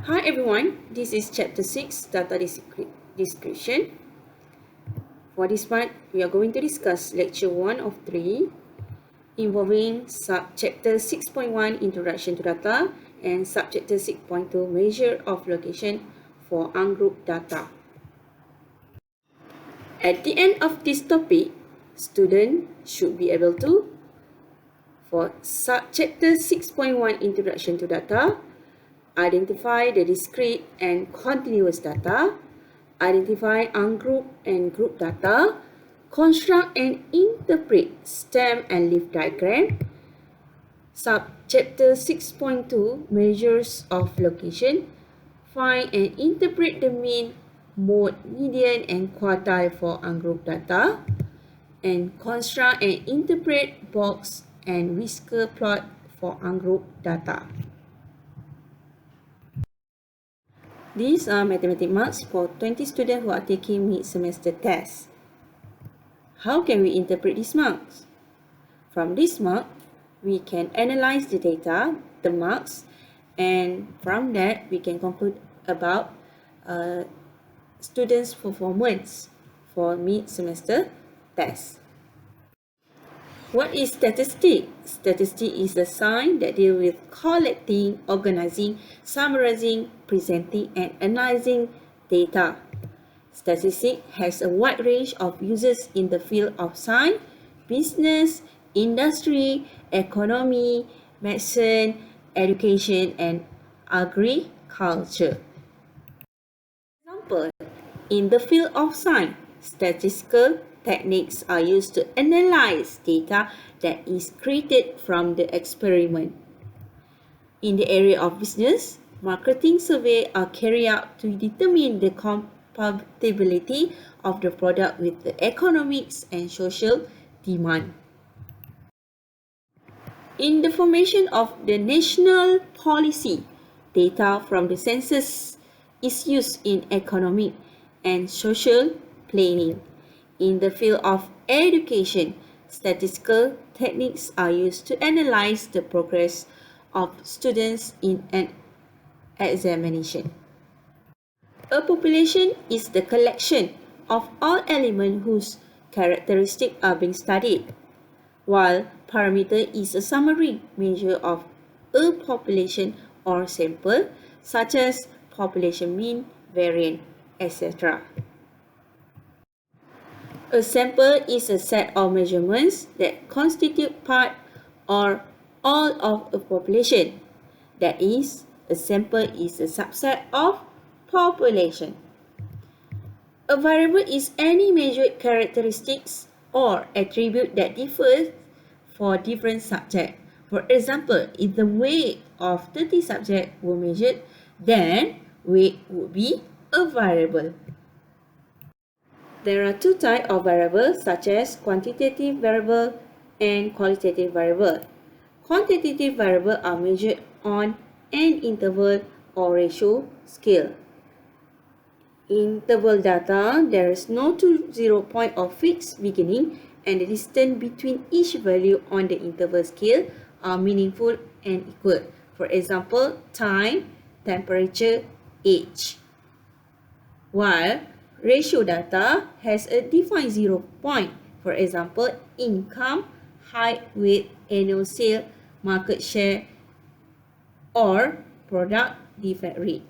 Hi everyone, this is chapter 6 data description. For this part, we are going to discuss lecture 1 of 3 involving subchapter 6.1 introduction to data and subchapter 6.2 measure of location for ungrouped data. At the end of this topic, students should be able to, for subchapter 6.1 introduction to data, identify the discrete and continuous data, identify ungrouped and grouped data, construct and interpret stem and leaf diagram, subchapter 6.2 measures of location, find and interpret the mean, mode, median and quartile for ungrouped data, and construct and interpret box and whisker plot for ungrouped data. These are mathematics marks for 20 students who are taking mid-semester tests. How can we interpret these marks? From this mark, we can analyze the data, the marks, and from that, we can conclude about students' performance for mid-semester tests. What is statistic? Statistic is a science that deals with collecting, organizing, summarizing, presenting, and analyzing data. Statistics has a wide range of uses in the field of science, business, industry, economy, medicine, education, and agriculture. For example, in the field of science, statistical techniques are used to analyze data that is created from the experiment. In the area of business, marketing surveys are carried out to determine the compatibility of the product with the economics and social demand. In the formation of the national policy, data from the census is used in economic and social planning. In the field of education, statistical techniques are used to analyze the progress of students in an examination. A population is the collection of all elements whose characteristics are being studied, while parameter is a summary measure of a population or sample, such as population mean, variance, etc. A sample is a set of measurements that constitute part or all of a population. That is, a sample is a subset of population. A variable is any measured characteristics or attribute that differs for different subjects. For example, if the weight of 30 subjects were measured, then weight would be a variable. There are two types of variables such as quantitative variable and qualitative variable. Quantitative variables are measured on an interval or ratio scale. In interval data, there is no to-zero point of fixed beginning, and the distance between each value on the interval scale are meaningful and equal. For example, time, temperature, age. While ratio data has a defined zero point. For example, income, height, weight, annual sale, market share, or product defect rate.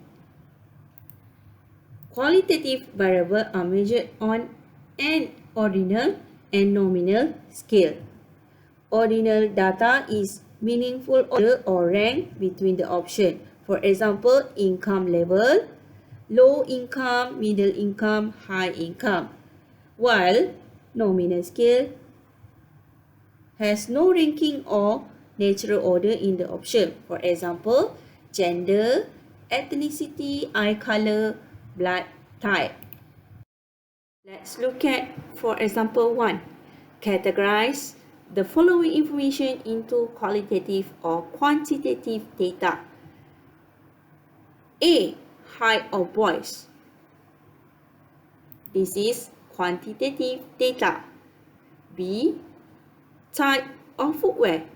Qualitative variables are measured on an ordinal and nominal scale. Ordinal data is meaningful order or rank between the options. For example, income level, low income, middle income, high income. While nominal scale has no ranking or natural order in the option. For example, gender, ethnicity, eye color, blood type. Let's look at, for example, 1. Categorize the following information into qualitative or quantitative data. A. Height of boys. This is quantitative data. B. Type of footwear.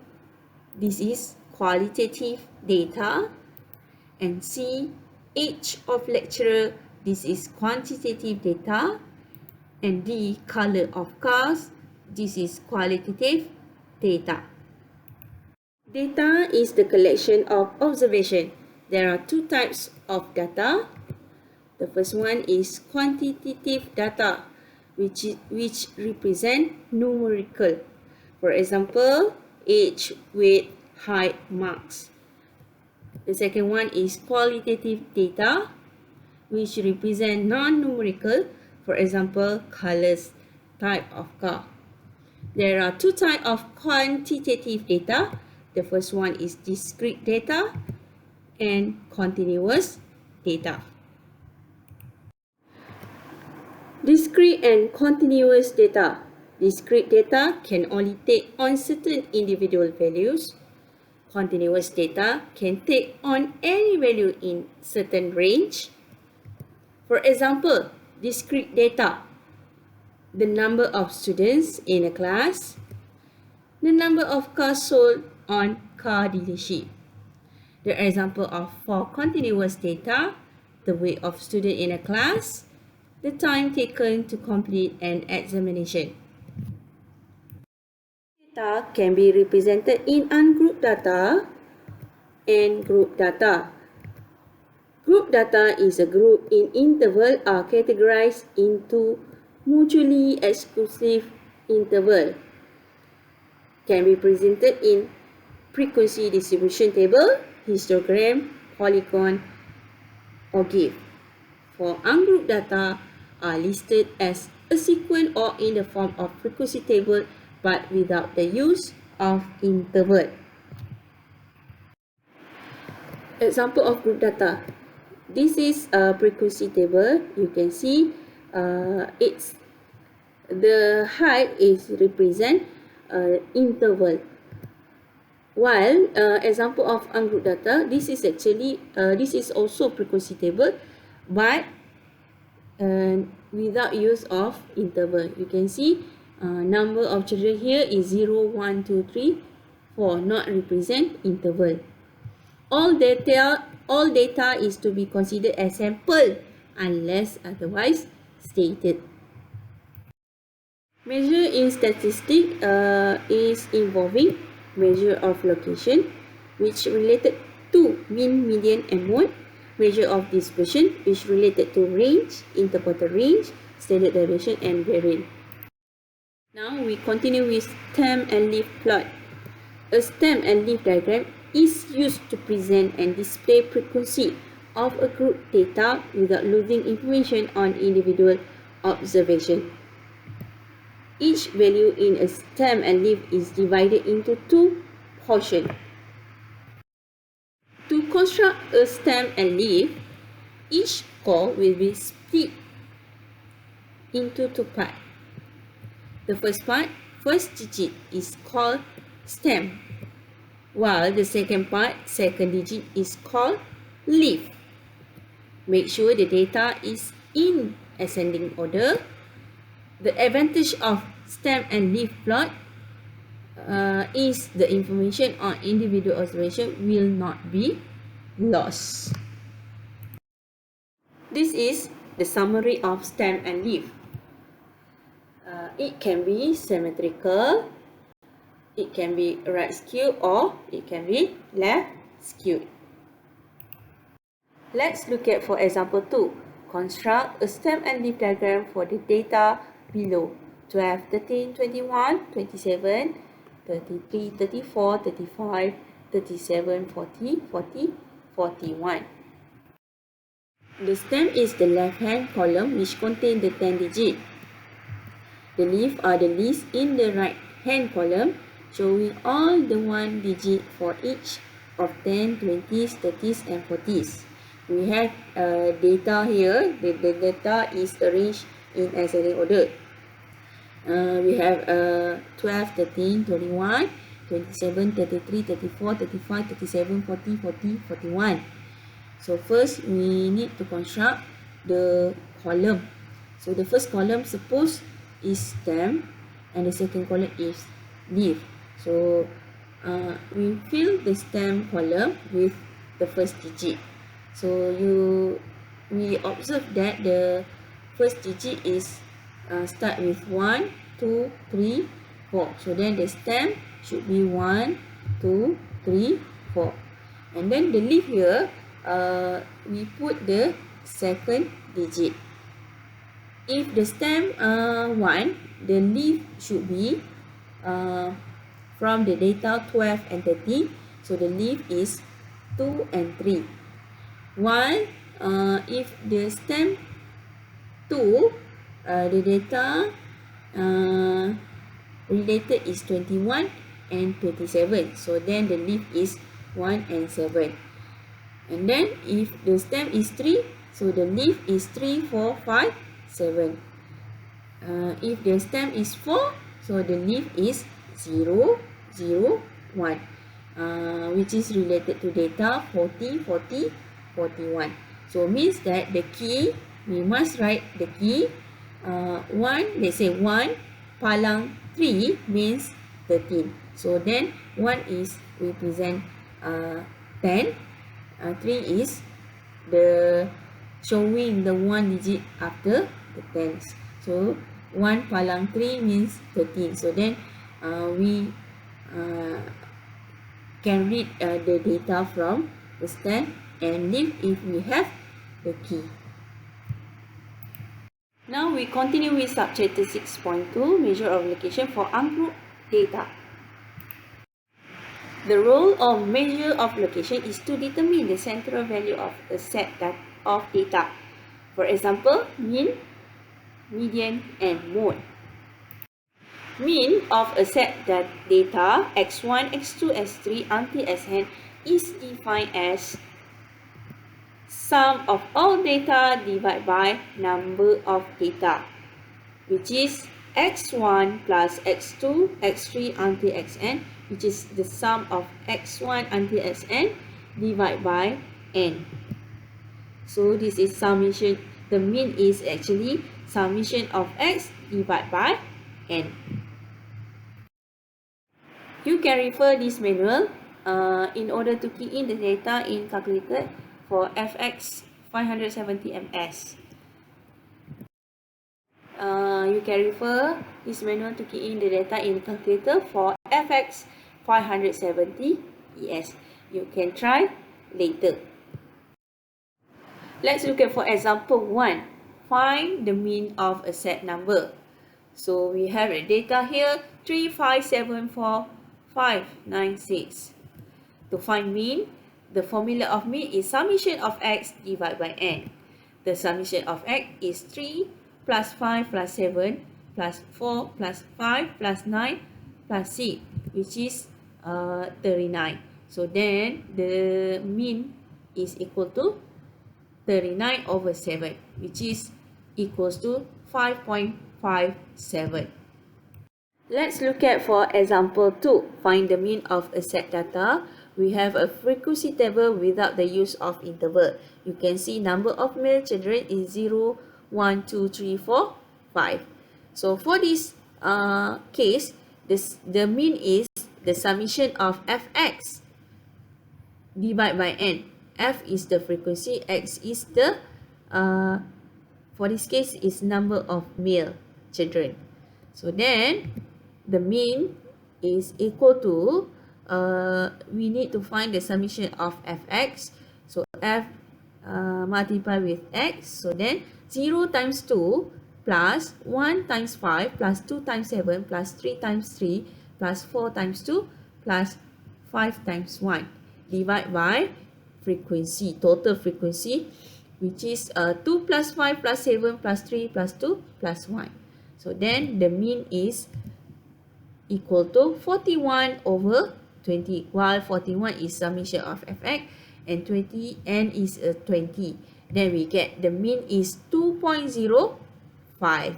This is qualitative data. And C. age of lecturer, this is quantitative data. And D, color of cars, this is qualitative data. Data is the collection of observation. There are two types of data. The first one is quantitative data, which represent numerical. For example, age, weight, height, marks. The second one is qualitative data, which represent non-numerical. For example, colors, type of car. There are two types of quantitative data. The first one is discrete data and continuous data. Discrete and continuous data. Discrete data can only take on certain individual values. Continuous data can take on any value in certain range. For example, discrete data, the number of students in a class, the number of cars sold on car dealership. The example of for continuous data, the weight of student in a class, the time taken to complete an examination. Data can be represented in ungrouped data and group data. Group data is a group in interval are categorized into mutually exclusive interval. Can be presented in frequency distribution table, histogram, polygon, or GIF. For ungrouped data are listed as a sequence or in the form of frequency table but without the use of interval. Example of group data. This is a frequency table. You can see it's the height is represent interval. While example of ungrouped data, this is actually this is also frequency table, but without use of interval. You can see number of children here is 0, 1, 2, 3, 4, not represent interval. All data is to be considered as sample unless otherwise stated. Measure in statistics is involving measure of location, which related to mean, median, and mode. Measure of dispersion, which related to range, interpreted range, standard deviation, and variance. Now we continue with stem and leaf plot. A stem and leaf diagram is used to present and display frequency of a group data without losing information on individual observation. Each value in a stem and leaf is divided into two portions. To construct a stem and leaf, each core will be split into two parts. The first digit is called stem, while the second digit is called leaf. Make sure the data is in ascending order. The advantage of stem and leaf plot is the information on individual observation will not be lost. This is the summary of stem and leaf. It can be symmetrical, it can be right skewed, or it can be left skewed. Let's look at for example 2. Construct a stem and leaf diagram for the data below. 12, 13, 21, 27, 33, 34, 35, 37, 40, 40, 41. The stem is the left-hand column which contains the 10 digits. The leaf are the list in the right-hand column showing all the 1 digit for each of 10, 20s, 30s, and 40s. We have data here. The data is arranged in ascending order. We have 12, 13, 21, 27, 33, 34, 35, 37, 40, 40, 41. So first we need to construct the column. So the first column suppose is stem and the second column is leaf. So we fill the stem column with the first digit. So we observe that the first digit is start with 1, 2, 3, 4. So then the stem should be 1, 2, 3, 4. And then the leaf here, we put the second digit. If the stem 1, the leaf should be from the data 12 and 13. So the leaf is 2 and 3. While if the stem 2, the data related is 21 and 27. So then the leaf is 1 and 7. And then if the stem is 3, so the leaf is 3, 4, 5, 7. If the stem is 4, so the leaf is 0, 0, 1, which is related to data 40, 40, 41. So means that the key, we must write the key 1, let's say 1 palang 3 means 13. So then 1 is represent 10, 3 is the showing the 1 digit after the tens. So 1 palang 3 means 13. So then we can read the data from the stem and leaf if we have the key. Now we continue with subchapter 6.2, measure of location for ungrouped data. The role of measure of location is to determine the central value of a set of data. For example, mean, median, and mode. Mean of a set data x1, x2, x3 until xn is defined as sum of all data divided by number of data, which is x1 plus x2, x3 until xn, which is the sum of x1 until xn divided by n. So this is summation. The mean is actually summation of x divided by n. You can refer this manual in order to key in the data in calculator for FX 570 ms. You can refer this manual to key in the data in calculator for FX 570 ES. You can try later. Let's look at for example 1. Find the mean of a set number. So we have the data here 3, 5, 7, 4, 5, 9, 6. To find mean, the formula of mean is summation of x divided by n. The summation of x is 3 plus 5 plus 7 plus 4 plus 5 plus 9 plus 6, which is 39. So then the mean is equal to 39 over 7, which is equals to 5.57. Let's look at for example 2. Find the mean of a set data. We have a frequency table without the use of interval. You can see number of male children is 0, 1, 2, 3, 4, 5. So for this case, the mean is the summation of fx divided by n. F is the frequency, x is the, for this case, is number of male children. So then, the mean is equal to, we need to find the summation of fx. So f multiplied with x. So then 0 times 2 plus 1 times 5 plus 2 times 7 plus 3 times 3 plus 4 times 2 plus 5 times 1 divided by frequency, total frequency, which is 2 plus 5 plus 7 plus 3 plus 2 plus 1. So then the mean is equal to 41 over 20, while 41 is summation of fx and 20 n is 20. Then we get the mean is 2.05.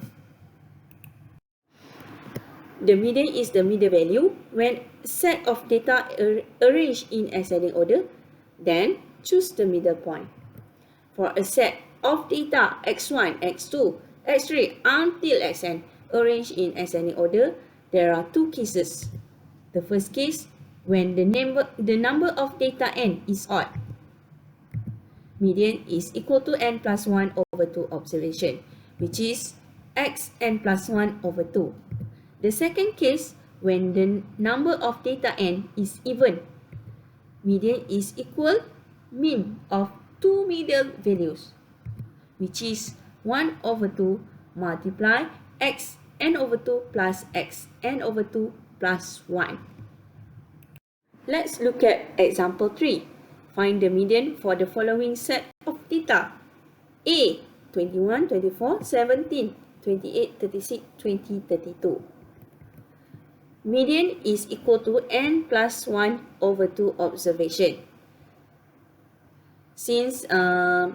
The median is the middle value. When set of data arranged in ascending order, then choose the middle point. For a set of data x1, x2, x3 until xn arranged in ascending order, there are two cases. The first case, when the number of data n is odd, median is equal to n plus 1 over 2 observation, which is xn plus 1 over 2. The second case, when the number of data n is even, median is equal mean of two middle values, which is 1 over 2 multiply xn over 2 plus xn over 2 plus 1. Let's look at example 3. Find the median for the following set of data. A. 21, 24, 17, 28, 36, 20, 32. Median is equal to n plus 1 over 2 observation. Since the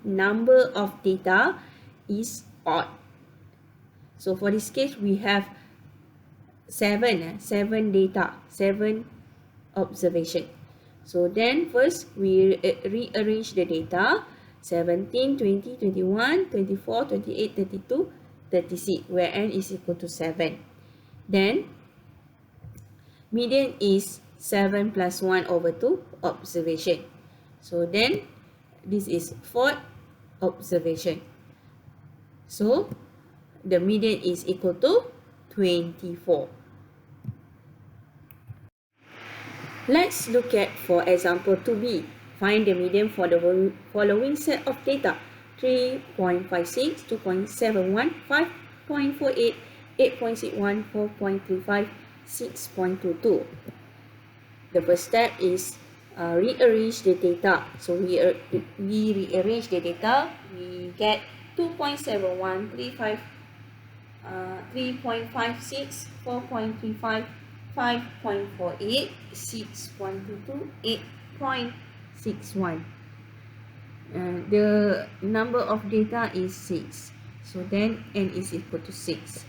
number of data is odd. So for this case, we have 7 data, 7 observation. So then first we rearrange the data 17, 20, 21, 24, 28, 32, 36, where n is equal to 7. Then median is 7 plus 1 over 2 observation. So then this is 4th observation. So the median is equal to 24. Let's look at for example 2b. Find the median for the following set of data: 3.56, 2.71, 5.48, 8.61, 4.35, 6.22. The first step is rearrange the data. So we rearrange the data. We get 2.71, 3.56, 4.35, 5.48, 6.22, 8.61. The number of data is 6. So then n is equal to 6.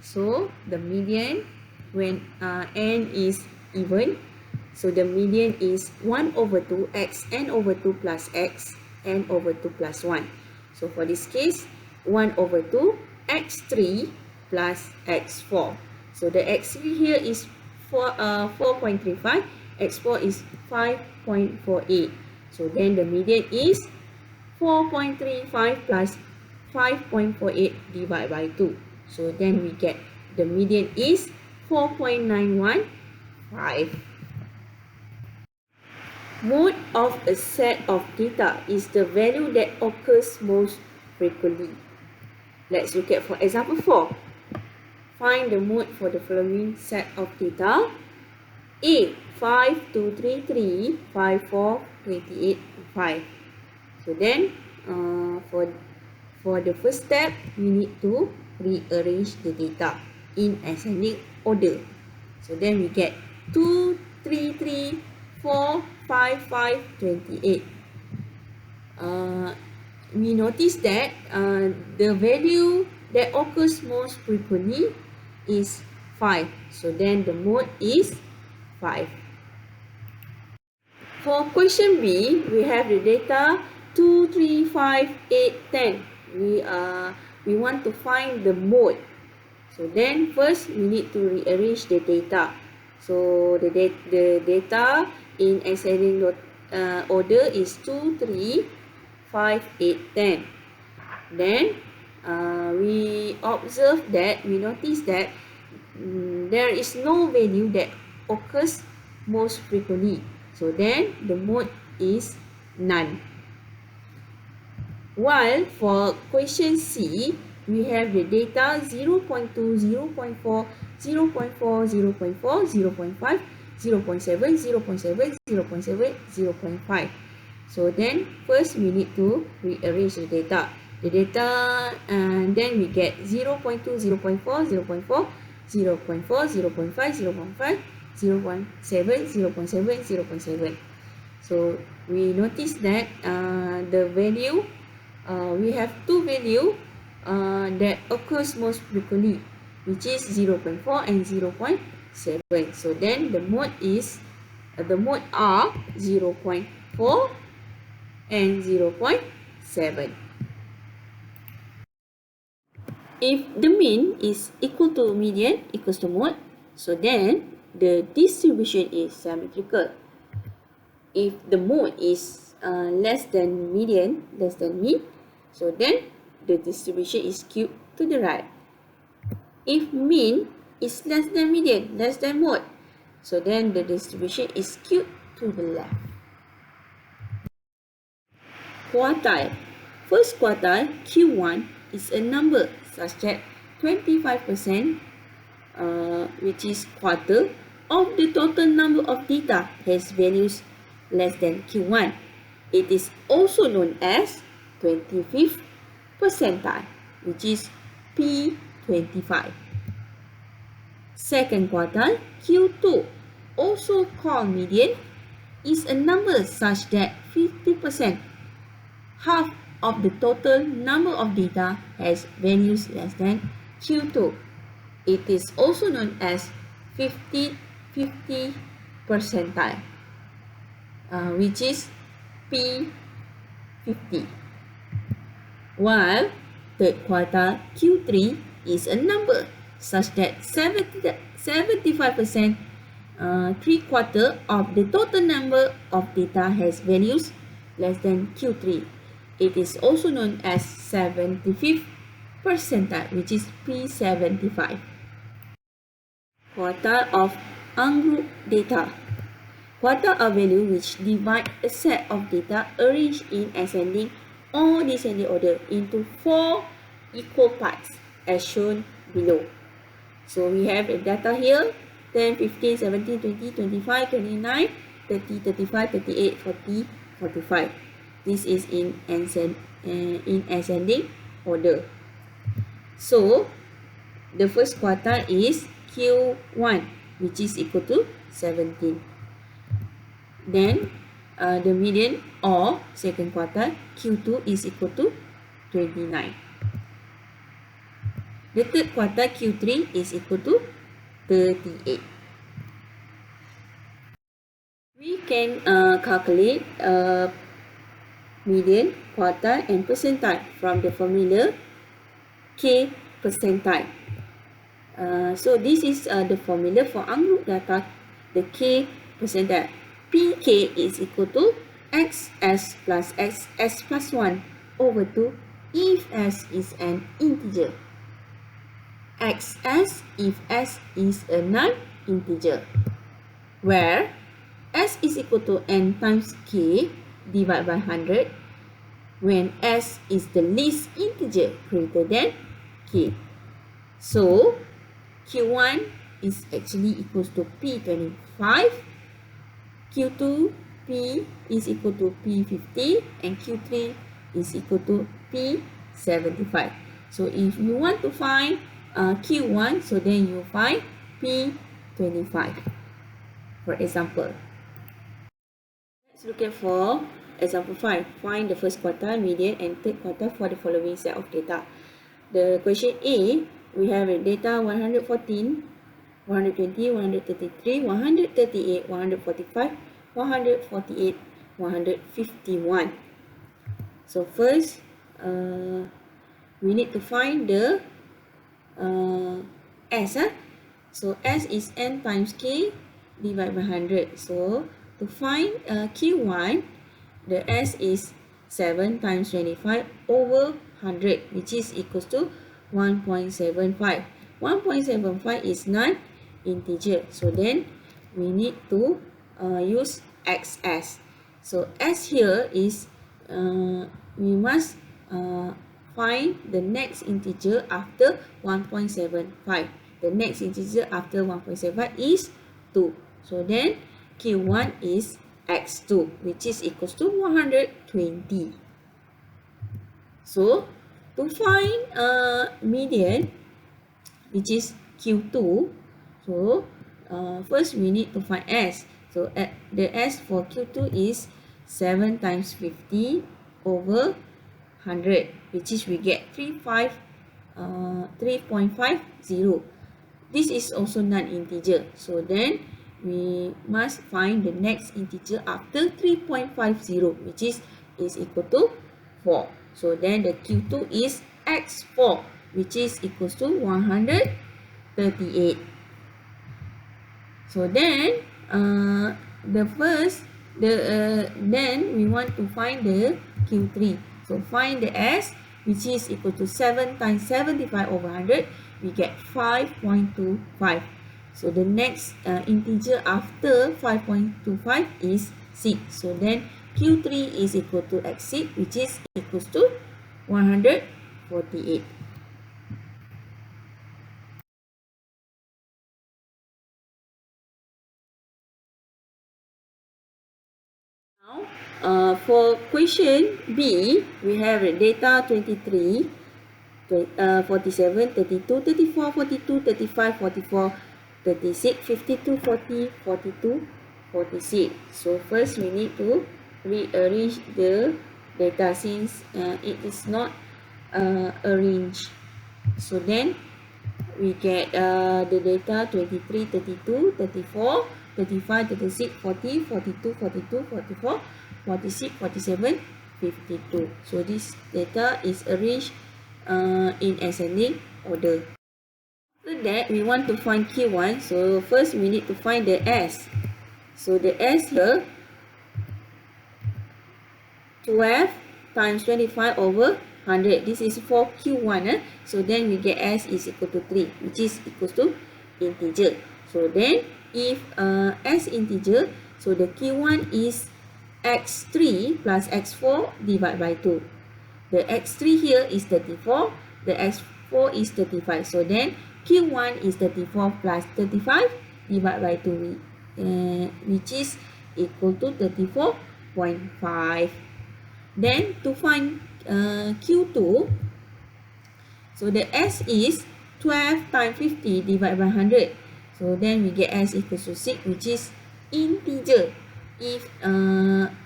So the median when n is even, so the median is 1 over 2 x n over 2 plus x n over 2 plus 1. So for this case, 1 over 2 x3 plus x4. So the x3 here is 4.35, x4 is 5.48. So then the median is 4.35 plus 5.48 divided by 2. So then we get the median is 4.915. Mode of a set of data is the value that occurs most frequently. Let's look at for example 4. Find the mode for the following set of data. A. 5, 2, 3, 3, 5, 4, 28, 5. So then, for the first step, we need to rearrange the data in ascending order. So then we get 2, 3, 3, 4, 5, 5, 28. We notice that the value that occurs most frequently is 5. So then the mode is 5. For question B, we have the data 2, 3, 5, 8, 10. We want to find the mode. So then first we need to rearrange the data. So the data in ascending order is 2, 3, 5, 8, 10. Then we notice that there is no value that occurs most frequently. So then the mode is none. While for question C, we have the data 0.2, 0.4, 0.4, 0.4, 0.5, 0.7, 0.7, 0.7, 0.5. So then first we need to rearrange the data. And then we get 0.2, 0.4, 0.4, 0.4, 0.5, 0.5, 0.7, 0.7, 0.7. So we notice that the value, we have two value that occurs most frequently, which is 0.4 and 0.7. So then the mode are 0.4 and 0.7. If the mean is equal to median equals to mode, so then the distribution is symmetrical. If the mode is less than median, less than mean, so then the distribution is skewed to the right. If mean is less than median, less than mode, so then the distribution is skewed to the left. Quartile. First quartile, Q1, is a number such that 25%, which is quarter, of the total number of data has values less than Q1. It is also known as 25th percentile, which is P25. Second quartile, Q2, also called median, is a number such that 50%, half of the total number of data, has values less than Q2. It is also known as 50 percentile, which is P50. While third quartile, Q3, is a number such that 75%, 3/4 of the total number of data has values less than Q3. It is also known as 75th percentile, which is P75. Quartile of ungroup data. Quartile are values which divide a set of data arranged in ascending or descending order into 4 equal parts as shown below. So we have the data here: 10, 15, 17, 20, 25, 29, 30, 35, 38, 40, 45. This is in ascending order. So the first quartile is Q1, which is equal to 17. Then the median or second quartile, Q2, is equal to 29. The third quartile, Q3, is equal to 38. We can calculate median, quartile, and percentile from the formula K percentile. So this is the formula for ungroup data, the K percentile. Pk is equal to xs plus xs plus 1 over 2 if s is an integer. Xs if s is a non-integer, where s is equal to n times k divided by 100 when s is the least integer greater than k. So Q1 is actually equals to P25, Q2 P is equal to P50, and Q3 is equal to P75. So if you want to find Q1, so then you find P25. For example, let's look at for example 5. Find the first quartile, median, and third quartile for the following set of data. The question A, we have a data 114, 120, 133, 138, 145, 148, 151. So first, we need to find the S. So S is n times k divided by 100. So to find Q1, the S is 7 times 25 over 100, which is equals to 1.75. 1.75 is non-integer. So then we need to use XS. So S here is, we must find the next integer after 1.75. The next integer after 1.75 is 2. So then Q1 is X2, which is equals to 120. So to find median, which is Q2, so first we need to find S. So the S for Q2 is 7 times 50 over 100, which is we get 3.50. This is also non-integer. So then we must find the next integer after 3.50, which is equal to 4. So then the Q2 is X4, which is equals to 138. So then the first Then we want to find the Q3. So find the S, which is equal to 7 times 75 over 100. We get 5.25. So the next integer after 5.25 is 6. So then Q3 is equal to X6, which is equals to 148. Now, for question B, we have data 23, 47, 32, 34, 42, 35, 44, 36, 52, 40, 42, 46. So first we need to rearrange the data since it is not arranged. So then we get the data 23, 32, 34, 35, 36, 40, 42, 42, 44, 46, 47, 52. So this data is arranged in ascending order. After that, we want to find Q1. So first we need to find the S. So the S here, 12 times 25 over 100. This is for Q1. So then we get S is equal to 3, which is equals to integer. So then if S integer, so the Q1 is X3 plus X4 divided by 2. The X3 here is 34. The X4 is 35. So then Q1 is 34 plus 35 divided by 2, which is equal to 34.5. Then to find Q2, so the S is 12 times 50 divided by 100. So then we get S equals to 6, which is integer. If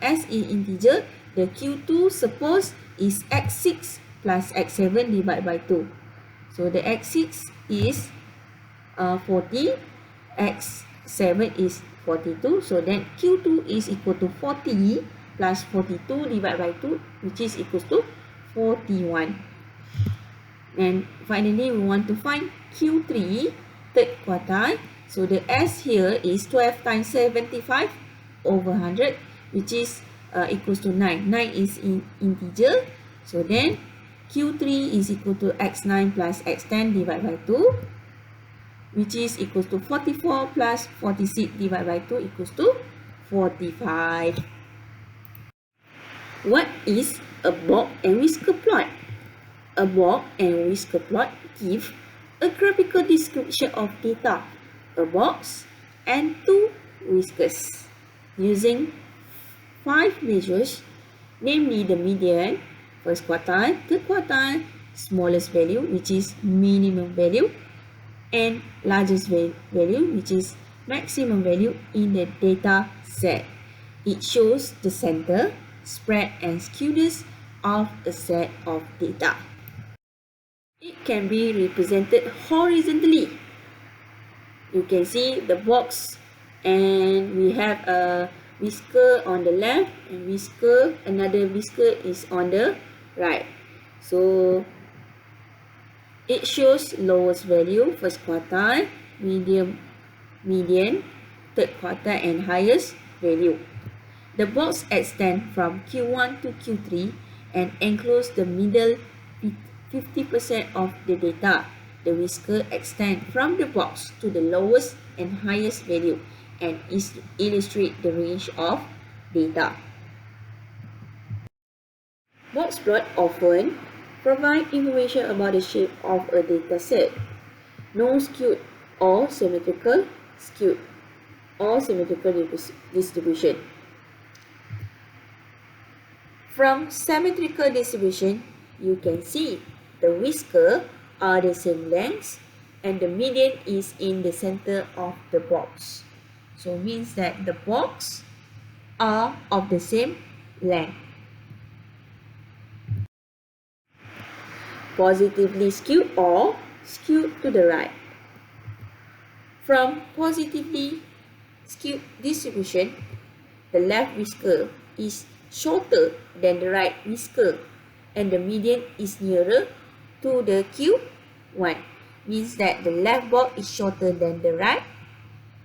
S is integer, the Q2 suppose is X6 plus X7 divided by 2. So the X6 is 40, X7 is 42. So then Q2 is equal to 40 plus 42 divided by 2, which is equals to 41. And finally, we want to find Q3, third quartile. So the S here is 12 times 75 over 100, which is equals to 9. 9 is in integer. So then Q3 is equal to X9 plus X10 divided by 2, which is equals to 44 plus 46 divided by 2 equals to 45. What is a box and whisker plot? A box and whisker plot give a graphical description of data, a box and 2 whiskers, using 5 measures, namely the median, first quartile, third quartile, smallest value, which is minimum value, and largest value, which is maximum value in the data set. It shows the center, spread, and skewness of a set of data. It can be represented horizontally. You can see the box, and we have a whisker on the left and another whisker is on the right. So it shows lowest value, first quartile, median, third quartile, and highest value. The box extends from Q1 to Q3 and encloses the middle 50% of the data. The whisker extends from the box to the lowest and highest value and illustrate the range of data. Box plot often provide information about the shape of a data set. No skewed or symmetrical, skewed or symmetrical distribution. From symmetrical distribution, you can see the whisker are the same length and the median is in the center of the box. So means that the box are of the same length. Positively skewed or skewed to the right. From positively skewed distribution, the left whisker is shorter than the right whisker and the median is nearer to the Q1. Means that the left box is shorter than the right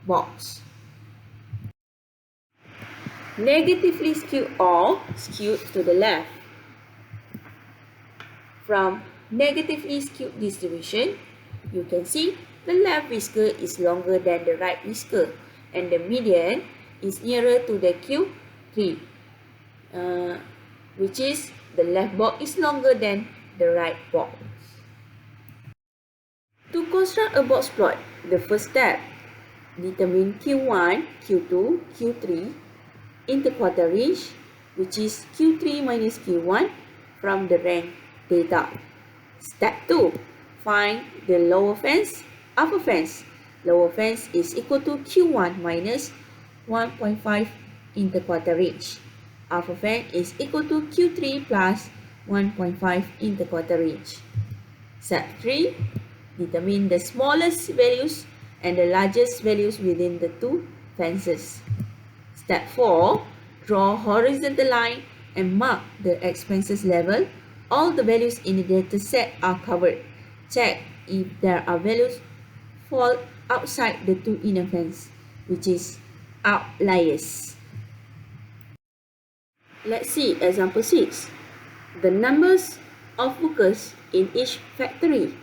box. negatively skewed or skewed to the left. From negatively skewed distribution, you can see the left whisker is longer than the right whisker and the median is nearer to the Q3, which is the left box is longer than the right box. To construct a box plot, the first step, determine Q1, Q2, Q3 interquartile range, which is Q3 minus Q1 from the rank data. Step 2, find the lower fence, upper fence. Lower fence is equal to Q1 minus 1.5 interquartile range. Upper fence is equal to Q3 plus 1.5 interquartile range. Step 3, determine the smallest values and the largest values within the two fences. Step 4, draw horizontal line and mark the expenses level. All the values in the data set are covered. Check if there are values fall outside the two inner fence, which is outliers. Let's see example 6. The numbers of workers in each factory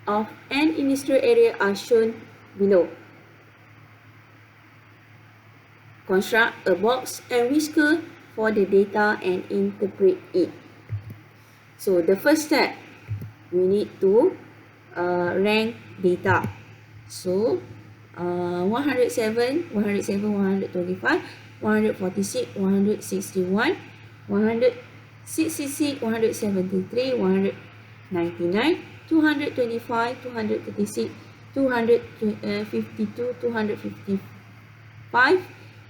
of an industrial area are shown below. Construct a box and whisker for the data and interpret it. So the first step, we need to rank data. So 107, 125, 146, 161, 166, 173, 199, 225, 236, 252, 255,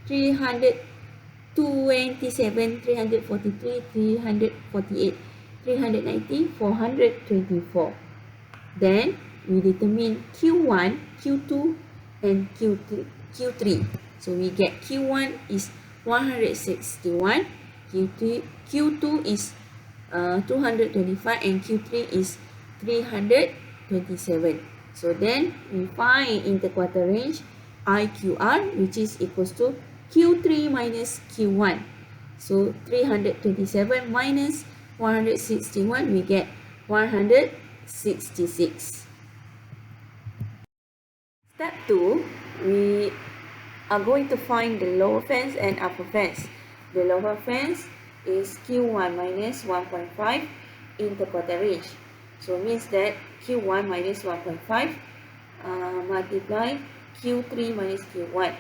327, 343, 348, 390, 424. Then we determine Q1, Q2 and Q3. So we get Q1 is 161, Q2 is 225 and Q3 is 327. So then we find interquartile range IQR, which is equals to Q3 minus Q1. So 327 minus 161, we get 166. Step 2, we are going to find the lower fence and upper fence. The lower fence is Q1 minus 1.5 interquartile range. So means that Q1 minus 1.5 multiply Q3 minus Q1.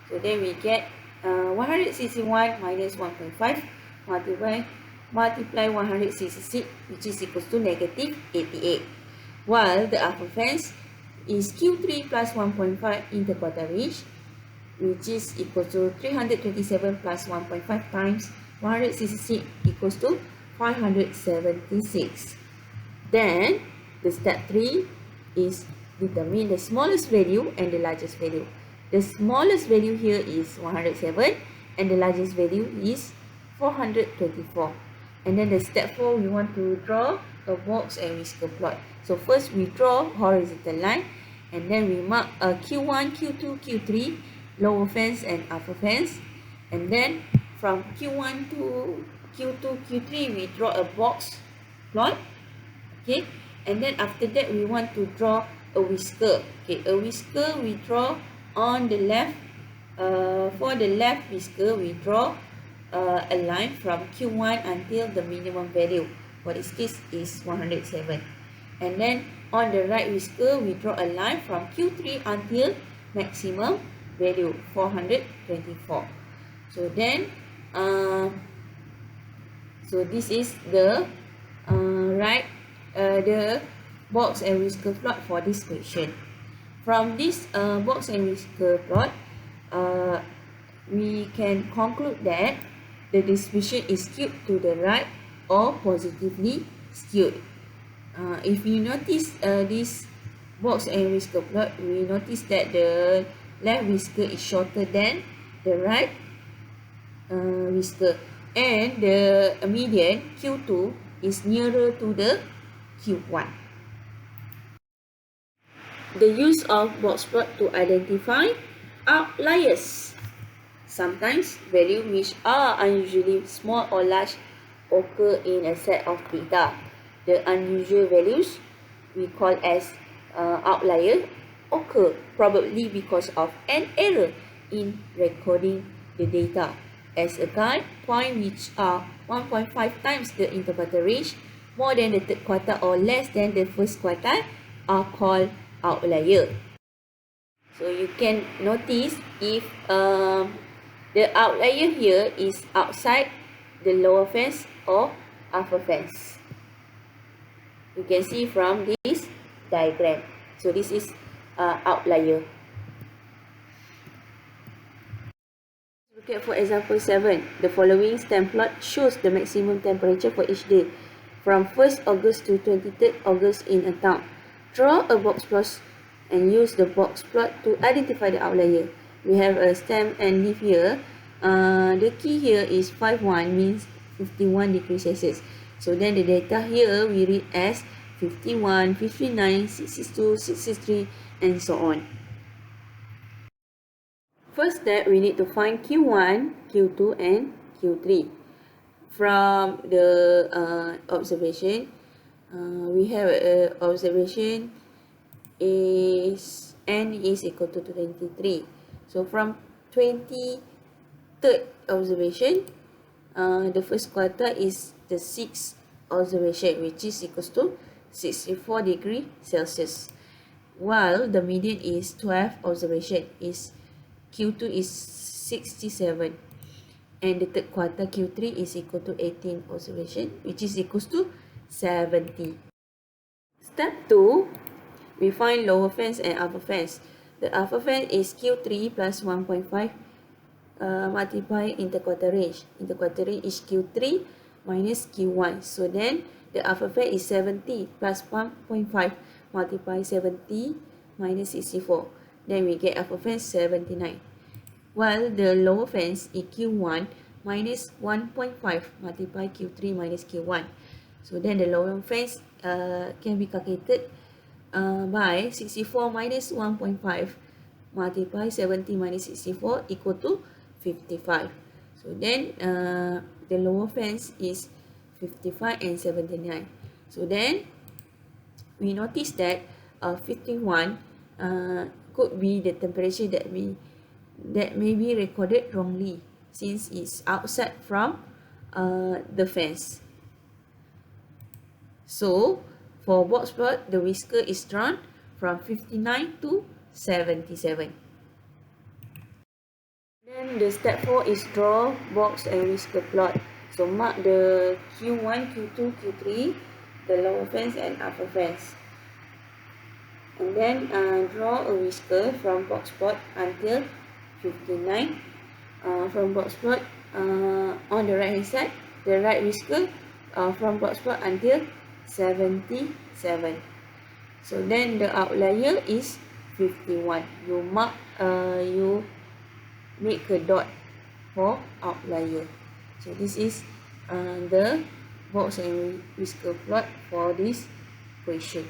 So then we get 161 minus 1.5 multiply 166, which is equals to negative 88. While the upper fence is Q3 plus 1.5 interquartile range, which is equal to 327 plus 1.5 times 166 equals to 576. Then the step 3 is determine the smallest value and the largest value. The smallest value here is 107 and the largest value is 424. And then the step 4, we want to draw a box and whisker plot. So first we draw horizontal line and then we mark Q1, Q2, Q3, lower fence and upper fence. And then from Q1 to Q2, Q3, we draw a box plot. Okay, and then after that we want to draw a whisker. Okay, a whisker we draw on the left. For the left whisker, we draw a line from Q1 until the minimum value. For this case is 107. And then on the right whisker, we draw a line from Q3 until maximum value 424. So then, so this is the the box and whisker plot for this question. From this box and whisker plot, we can conclude that the distribution is skewed to the right or positively skewed. If you notice this box and whisker plot, we notice that the left whisker is shorter than the right whisker, and the median Q2 is nearer to the Q1. The use of box plot to identify outliers. Sometimes values which are unusually small or large occur in a set of data. The unusual values we call as outlier occur probably because of an error in recording the data. As a guide, points which are 1.5 times the interpreted range, more than the third quartile or less than the first quartile are called outlier. So you can notice if the outlier here is outside the lower fence or upper fence. You can see from this diagram. So this is outlier. Look at for example 7. The following stamp plot shows the maximum temperature for each day from 1st August to 23rd August in a town. Draw a box plot and use the box plot to identify the outlier. We have a stamp and leaf here. The key here is 51 means 51 degrees Celsius. So then the data here we read as 51, 59, 62, 63 and so on. First step, we need to find Q1, Q2 and Q3. From the observation, we have observation is n is equal to 23. So from 23rd observation, the first quarter is the 6th observation, which is equals to 64 degrees Celsius. While the median is 12 observation, is Q2 is 67 and the third quarter Q3 is equal to 18 observation, which is equals to 70. Step 2, we find lower fence and upper fence. The upper fence is Q3 plus 1.5 multiply interquartile range. Interquartile range is Q3 minus Q1. So then the upper fence is 70 plus 1.5 multiply 70 minus 64. Then we get upper fence 79. While the lower fence is Q1 minus 1.5 multiply Q3 minus Q1. So then the lower fence can be calculated by 64 minus 1.5 multiply 70 minus 64 equal to 55. So then the lower fence is 55 and 79. So then we notice that 51 could be the temperature that may be recorded wrongly since it's outside from the fence. So for box plot, the whisker is drawn from 59 to 77. Then the step 4 is draw box and whisker plot. So mark the Q1, Q2, Q3, the lower fence and upper fence. And then draw a whisker from box plot until 59. From box plot on the right hand side, the right whisker from box plot until 77. So then the outlier is 51. You mark, you make a dot for outlier. So this is the box and whisker plot for this question.